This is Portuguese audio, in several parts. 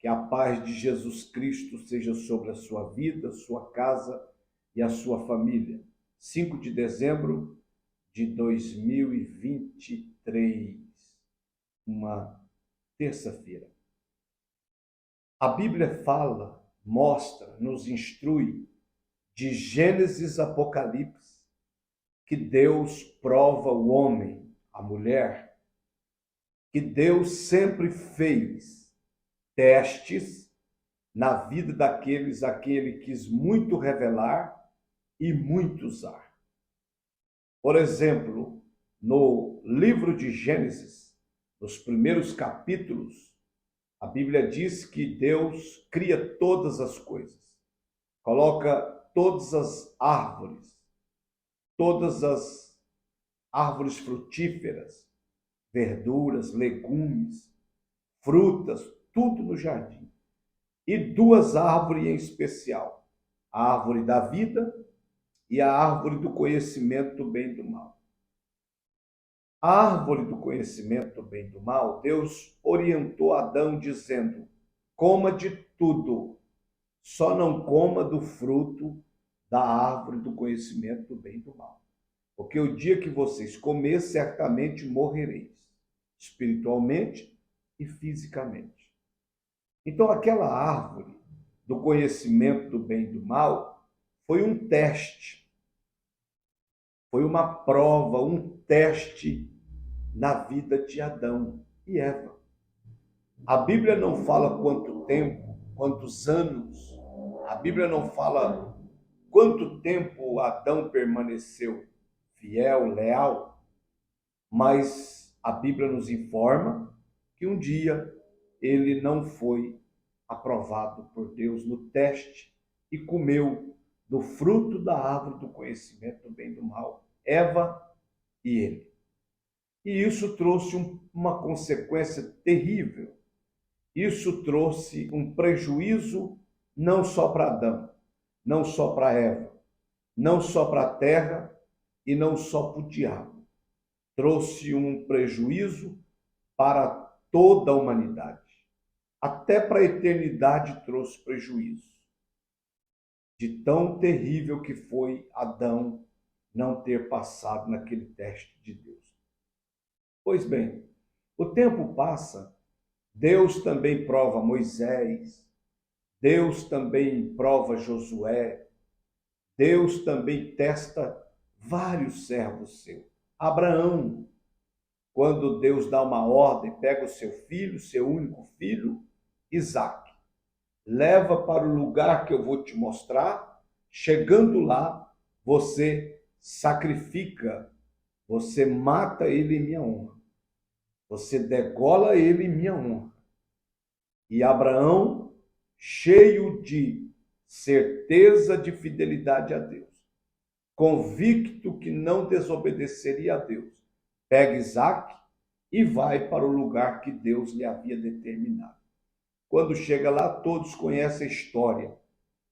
Que a paz de Jesus Cristo seja sobre a sua vida, sua casa e a sua família. 5 de dezembro de 2023, uma terça-feira. A Bíblia fala, mostra, nos instrui de Gênesis a Apocalipse que Deus prova o homem, a mulher, que Deus sempre fez testes na vida daqueles a quem ele quis muito revelar e muito usar. Por exemplo, no livro de Gênesis, nos primeiros capítulos, a Bíblia diz que Deus cria todas as coisas, coloca todas as árvores frutíferas, verduras, legumes, frutas, tudo no jardim. E duas árvores em especial, a árvore da vida e a árvore do conhecimento do bem e do mal. A árvore do conhecimento do bem e do mal, Deus orientou Adão dizendo: coma de tudo, só não coma do fruto da árvore do conhecimento do bem e do mal. Porque o dia que vocês comer, certamente morrereis, espiritualmente e fisicamente. Então, aquela árvore do conhecimento do bem e do mal foi um teste, foi uma prova, um teste na vida de Adão e Eva. A Bíblia não fala quanto tempo, quantos anos, a Bíblia não fala quanto tempo Adão permaneceu fiel, leal, mas a Bíblia nos informa que um dia ele não foi aprovado por Deus no teste e comeu do fruto da árvore do conhecimento do bem e do mal, Eva e ele. E isso trouxe uma consequência terrível. Isso trouxe um prejuízo não só para Adão, não só para Eva, não só para a terra e não só para o diabo. Trouxe um prejuízo para toda a humanidade. Até para a eternidade trouxe prejuízo. De tão terrível que foi Adão não ter passado naquele teste de Deus. Pois bem, o tempo passa, Deus também prova Moisés, Deus também prova Josué, Deus também testa vários servos seus. Abraão, quando Deus dá uma ordem, pega o seu filho, seu único filho, Isaque, leva para o lugar que eu vou te mostrar. Chegando lá, você sacrifica, você mata ele em minha honra, você degola ele em minha honra. E Abraão, cheio de certeza de fidelidade a Deus, convicto que não desobedeceria a Deus, pega Isaque e vai para o lugar que Deus lhe havia determinado. Quando chega lá, todos conhecem a história.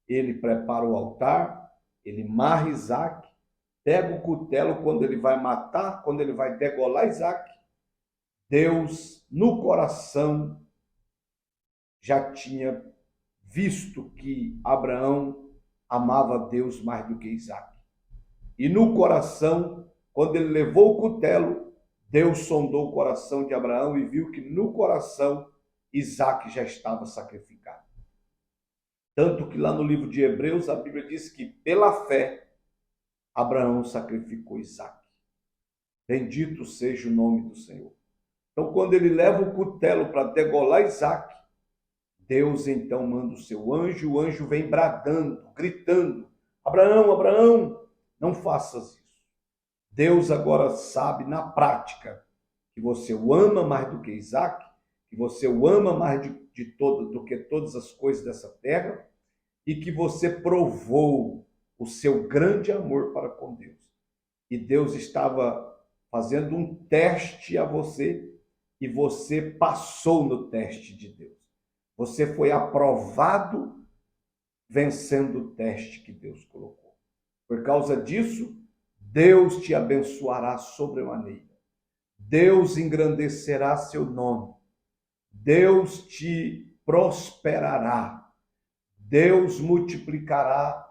Ele prepara o altar, ele marra Isaque, pega o cutelo quando ele vai matar, quando ele vai degolar Isaque. Deus, no coração, já tinha visto que Abraão amava Deus mais do que Isaque. E no coração, quando ele levou o cutelo, Deus sondou o coração de Abraão e viu que no coração Isaque já estava sacrificado. Tanto que lá no livro de Hebreus, a Bíblia diz que pela fé, Abraão sacrificou Isaque. Bendito seja o nome do Senhor. Então, quando ele leva o cutelo para degolar Isaque, Deus então manda o seu anjo, o anjo vem bradando, gritando: Abraão, Abraão, não faças isso. Deus agora sabe na prática que você o ama mais do que Isaque, que você o ama mais do que todas as coisas dessa terra, e que você provou o seu grande amor para com Deus. E Deus estava fazendo um teste a você, e você passou no teste de Deus. Você foi aprovado vencendo o teste que Deus colocou. Por causa disso, Deus te abençoará sobremaneira. Deus engrandecerá seu nome. Deus te prosperará. Deus multiplicará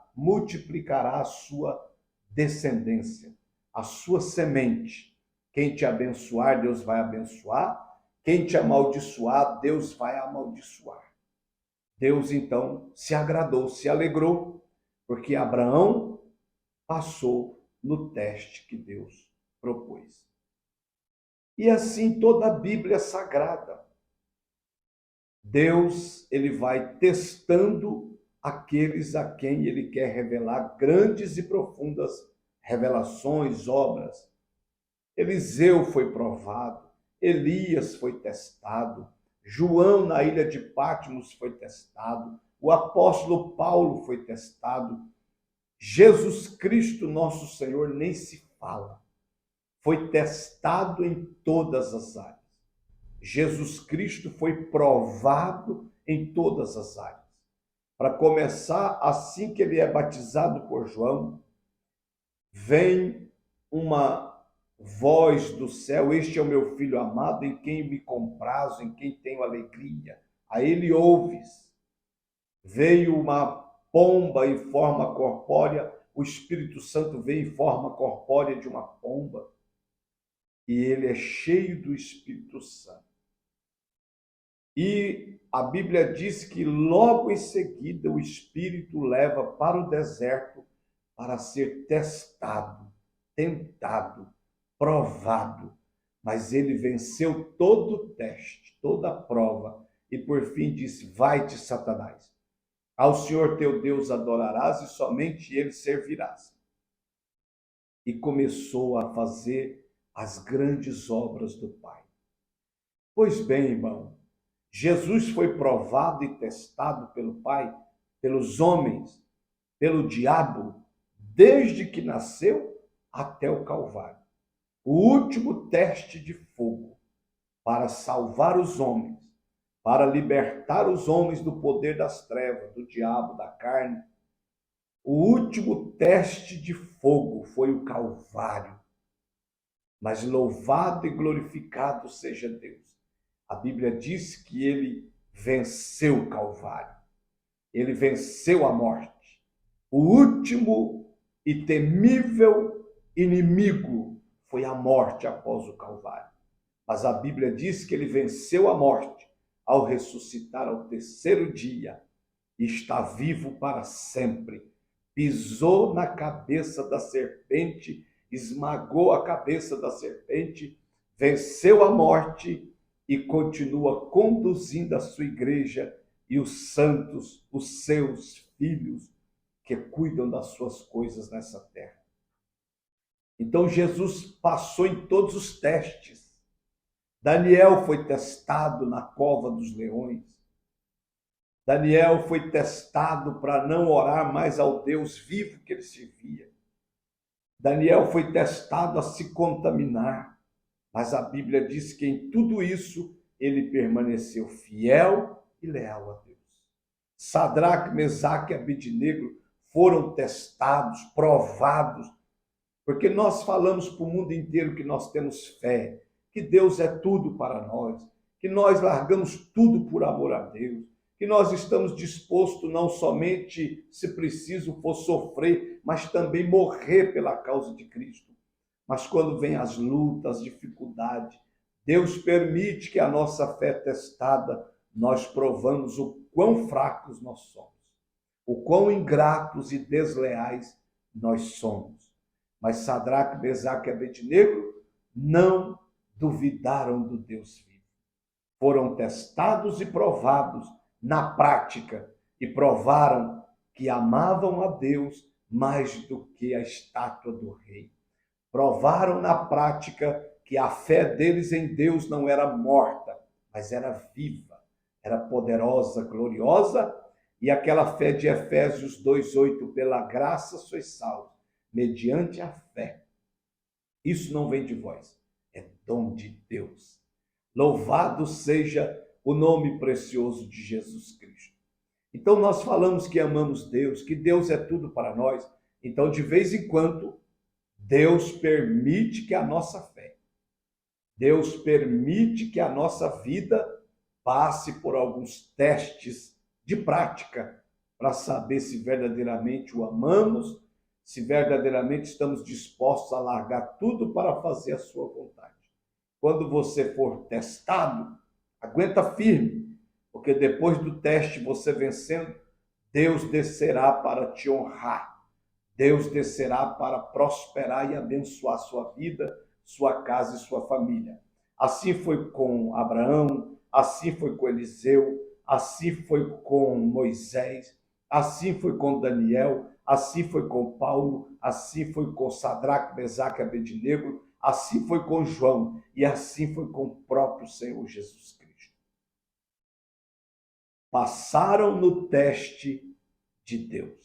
a sua descendência, a sua semente. Quem te abençoar, Deus vai abençoar. Quem te amaldiçoar, Deus vai amaldiçoar. Deus, então, se agradou, se alegrou, porque Abraão passou no teste que Deus propôs. E assim toda a Bíblia Sagrada. Deus, ele vai testando aqueles a quem ele quer revelar grandes e profundas revelações, obras. Eliseu foi provado, Elias foi testado, João na ilha de Patmos foi testado, o apóstolo Paulo foi testado, Jesus Cristo, nosso Senhor, nem se fala. Foi testado em todas as áreas. Jesus Cristo foi provado em todas as áreas. Para começar, assim que ele é batizado por João, vem uma voz do céu: este é o meu filho amado, em quem me comprazo, em quem tenho alegria. A ele ouves. Veio uma pomba em forma corpórea, o Espírito Santo veio em forma corpórea de uma pomba, e ele é cheio do Espírito Santo. E a Bíblia diz que logo em seguida o Espírito leva para o deserto para ser testado, tentado, provado. Mas ele venceu todo o teste, toda a prova, e por fim disse: vai-te, Satanás. Ao Senhor teu Deus adorarás e somente ele servirás. E começou a fazer as grandes obras do Pai. Pois bem, irmão, Jesus foi provado e testado pelo Pai, pelos homens, pelo diabo, desde que nasceu até o Calvário. O último teste de fogo para salvar os homens, para libertar os homens do poder das trevas, do diabo, da carne. O último teste de fogo foi o Calvário. Mas louvado e glorificado seja Deus. A Bíblia diz que ele venceu o Calvário. Ele venceu a morte. O último e temível inimigo foi a morte após o Calvário. Mas a Bíblia diz que ele venceu a morte ao ressuscitar ao terceiro dia e está vivo para sempre. Pisou na cabeça da serpente, esmagou a cabeça da serpente, venceu a morte e continua conduzindo a sua igreja e os santos, os seus filhos, que cuidam das suas coisas nessa terra. Então Jesus passou em todos os testes. Daniel foi testado na cova dos leões. Daniel foi testado para não orar mais ao Deus vivo que ele servia. Daniel foi testado a se contaminar, mas a Bíblia diz que em tudo isso ele permaneceu fiel e leal a Deus. Sadraque, Mesaque e Abednego foram testados, provados, porque nós falamos para o mundo inteiro que nós temos fé, que Deus é tudo para nós, que nós largamos tudo por amor a Deus, que nós estamos dispostos não somente, se preciso for sofrer, mas também morrer pela causa de Cristo. Mas quando vem as lutas, as dificuldades, Deus permite que a nossa fé testada, nós provamos o quão fracos nós somos, o quão ingratos e desleais nós somos. Mas Sadraque, Mesaque e Abednego não duvidaram do Deus vivo. Foram testados e provados na prática e provaram que amavam a Deus mais do que a estátua do rei. Provaram na prática que a fé deles em Deus não era morta, mas era viva, era poderosa, gloriosa, e aquela fé de Efésios 2:8, pela graça sois salvos, mediante a fé. Isso não vem de vós, é dom de Deus. Louvado seja o nome precioso de Jesus Cristo. Então nós falamos que amamos Deus, que Deus é tudo para nós. Então, de vez em quando, Deus permite que a nossa fé, Deus permite que a nossa vida passe por alguns testes de prática para saber se verdadeiramente o amamos, se verdadeiramente estamos dispostos a largar tudo para fazer a sua vontade. Quando você for testado, aguenta firme, porque depois do teste, você vencendo, Deus descerá para te honrar. Deus descerá para prosperar e abençoar sua vida, sua casa e sua família. Assim foi com Abraão, assim foi com Eliseu, assim foi com Moisés, assim foi com Daniel, assim foi com Paulo, assim foi com Sadraque, Mesaque e Abednego, assim foi com João e assim foi com o próprio Senhor Jesus Cristo. Passaram no teste de Deus.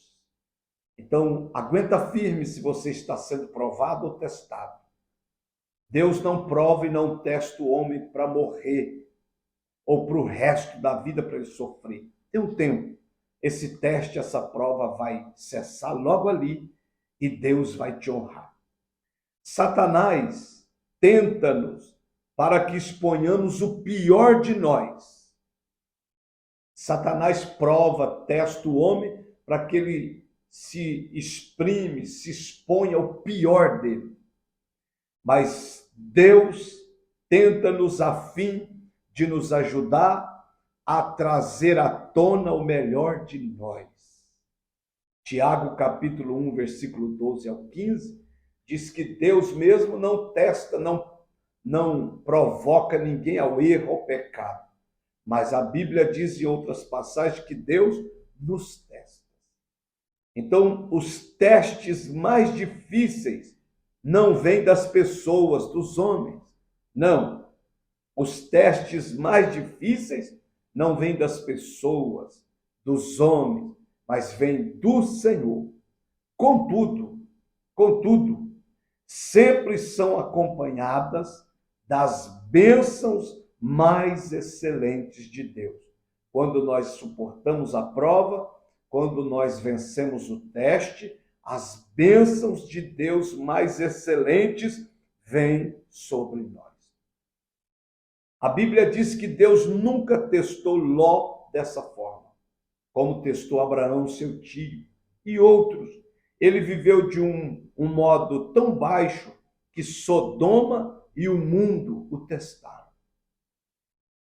Então, aguenta firme se você está sendo provado ou testado. Deus não prova e não testa o homem para morrer ou para o resto da vida para ele sofrer. Tem um tempo. Esse teste, essa prova vai cessar logo ali e Deus vai te honrar. Satanás tenta-nos para que exponhamos o pior de nós. Satanás prova, testa o homem para que ele se exprime, se expõe ao pior dele. Mas Deus tenta-nos a fim de nos ajudar a trazer à tona o melhor de nós. Tiago, capítulo 1, versículo 12 ao 15, diz que Deus mesmo não testa, não provoca ninguém ao erro, ao pecado. Mas a Bíblia diz em outras passagens que Deus nos testa. Então, os testes mais difíceis não vêm das pessoas, dos homens. Não. Os testes mais difíceis não vêm das pessoas, dos homens, mas vêm do Senhor. Contudo, sempre são acompanhadas das bênçãos mais excelentes de Deus. Quando nós suportamos a prova, quando nós vencemos o teste, as bênçãos de Deus mais excelentes vêm sobre nós. A Bíblia diz que Deus nunca testou Ló dessa forma, como testou Abraão, seu tio, e outros. Ele viveu de um modo tão baixo que Sodoma e o mundo o testaram.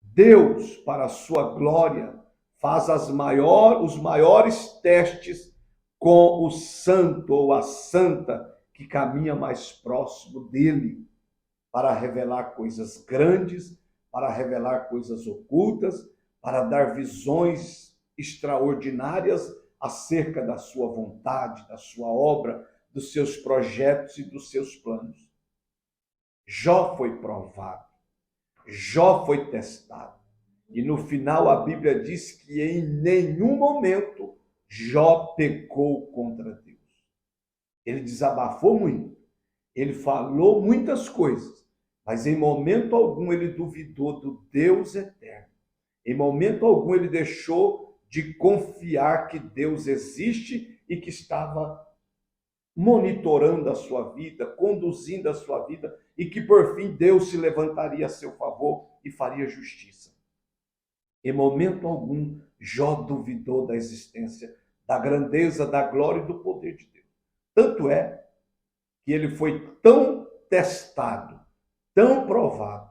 Deus, para a sua glória, faz os maiores testes com o santo ou a santa que caminha mais próximo dele, para revelar coisas grandes, para revelar coisas ocultas, para dar visões extraordinárias acerca da sua vontade, da sua obra, dos seus projetos e dos seus planos. Jó foi provado, Jó foi testado. E no final a Bíblia diz que em nenhum momento Jó pecou contra Deus. Ele desabafou muito, ele falou muitas coisas, mas em momento algum ele duvidou do Deus eterno. Em momento algum ele deixou de confiar que Deus existe e que estava monitorando a sua vida, conduzindo a sua vida e que por fim Deus se levantaria a seu favor e faria justiça. Em momento algum Jó duvidou da existência, da grandeza, da glória e do poder de Deus. Tanto é que ele foi tão testado, tão provado,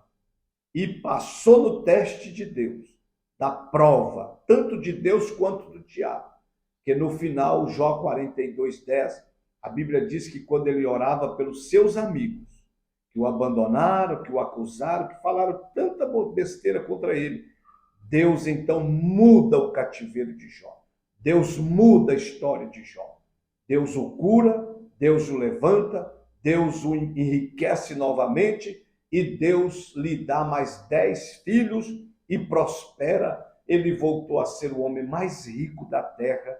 e passou no teste de Deus, da prova, tanto de Deus quanto do diabo, que no final, Jó 42:10, a Bíblia diz que quando ele orava pelos seus amigos, que o abandonaram, que o acusaram, que falaram tanta besteira contra ele, Deus então muda o cativeiro de Jó. Deus muda a história de Jó. Deus o cura, Deus o levanta, Deus o enriquece novamente e Deus lhe dá mais 10 filhos e prospera. Ele voltou a ser o homem mais rico da terra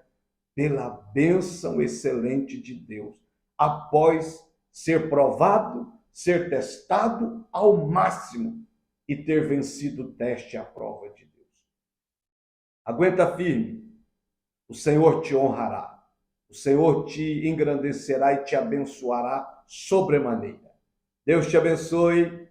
pela bênção excelente de Deus, após ser provado, ser testado ao máximo e ter vencido o teste e a prova de Deus. Aguenta firme, o Senhor te honrará. O Senhor te engrandecerá e te abençoará sobremaneira. Deus te abençoe.